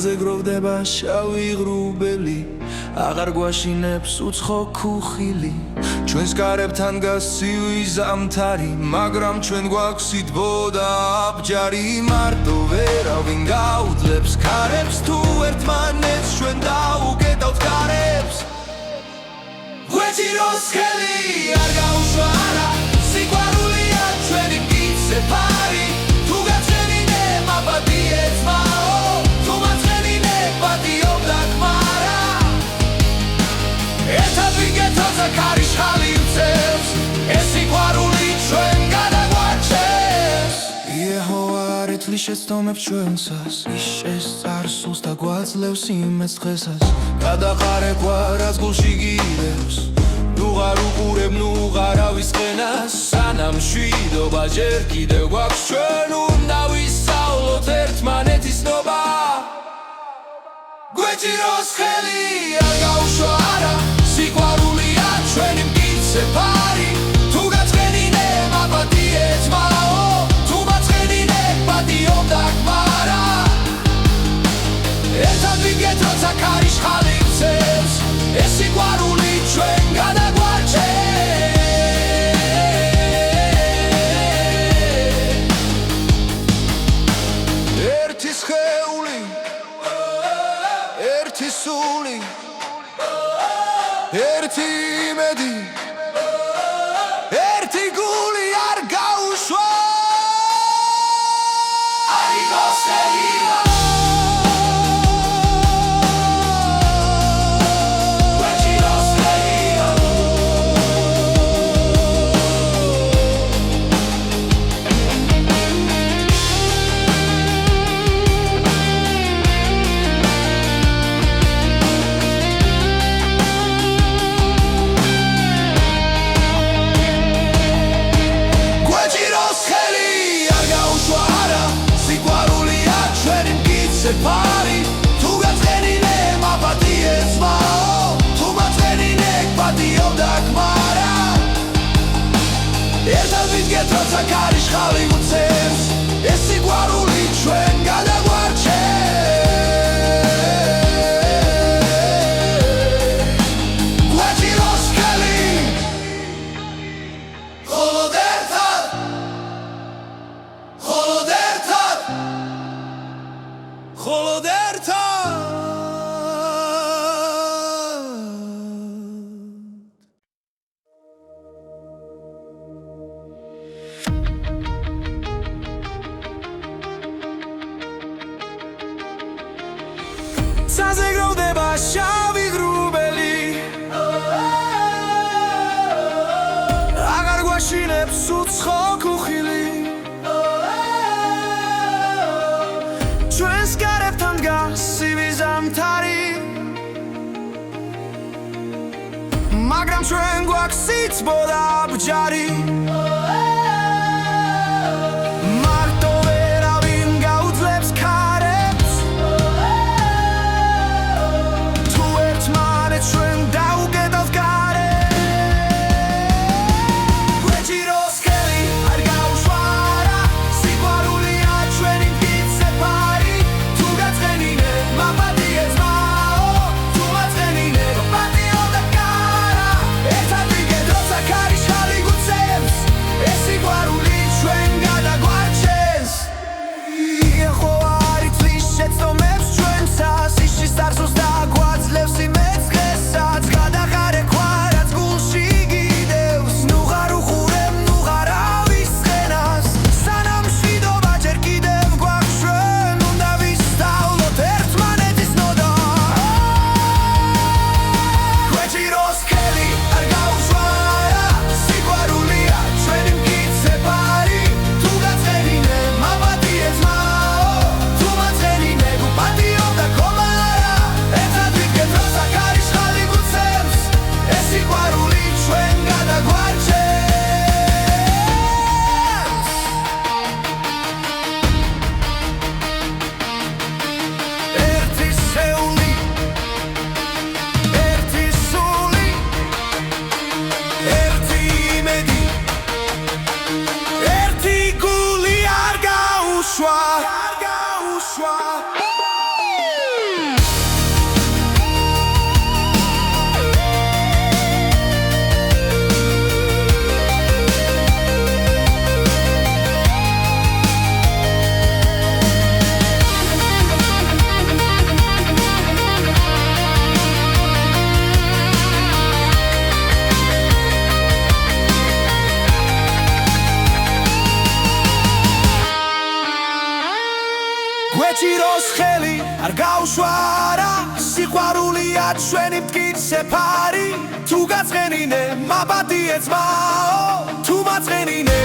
ცაზე გროვდება შავი ღრუბელი აღარ გვაშინებს უცხო ქუხილი ჩვენს კარებთან გასცივი ზამთარი მაგრამ ჩვენ გვაქვს სითბო და აბჯარი მარტო ვერავინ გაუძლებს ქარებს თუ ერთმანეთს ჩვენ დაუკეტავთ კარებს გვეჭიროს ხელი არ გაუშვა არა სიყვარულია ჩვენი მკიცე ფარი თუ გაჩენინე მაბადიე ძმაო თუ მაწყენინე პატიობდა გმარა ერთად ვიგეთოთ ქარიშხალი უწევს ეს სიყვარული ჩვენ გადაგვარჩევს იეჰოვა არ ეთლის შეცდომებს ჩვენსას ის შესწარსულს და გვაძლევს იმედს დღესას გადაყარექვა რაც გულში გირევს ნუ ღარ უყურებ ნუ ღარავის ყენას სანამ მშვიდობა ჯერ კიდევ გვაქვს ჩვენ უნდა ვისწავლოთ ერთმანეთის ნობა გვეჭიროს ხელი არ გაუშვა არა სიყვარულია ჩვენი მკიცე ფარი თუ გაწყენინე მაბადიე ძმაო თუ მაწყენინე პატიობდა გმარა ერთად ვიგეთოთ ქარიშხალი უწევს ეს სიყვარული ჩვენ გადაგვარჩევს ერთი სხეული ერთი სული ერთი იმედი ერთი გული არ გაუშვა არიგოსელია ფარი თუ გაწყენინე მაბადიე ძმაო თუ მაწყენინე პატიობდა გმარა ერთად ვიდგეთ როცა ქარიშხალი უწევს ეს სიყვარული ჩვენ გადაგვარჩევს გვეჭიროს ხელი მხოლოდ ერთად მხოლოდ ერთად ცაზე გროვდება შავი ღრუბელი აღარ გვაშინებს უცხო ქუხილი ჩვენს კარებთან გასცივი ზამთარი მაგრამ ჩვენ გვაქვს სიცბო და აბჯარი მარტო ვერავინ გაუძლებს ქარებს თუ ერთმანეთს ჩვენ დაუკეტავთ კარებს გვეჭიროს ხელი არ გაუშვა არა სიყვარულია ჩვენი მკიცე ფარი თუ გაწყენინე მაბადიე ძმაო თუ მაწყენინე პატიოდა გმარა ერთად ვიგეთ როცა ქარიშხალი გვუწევს არ გავშვარა სიყვარულია ჩვენი მტკიცე ფარი თუ გაწყენინე მაბადიე ძმაო თუ მაწყენინე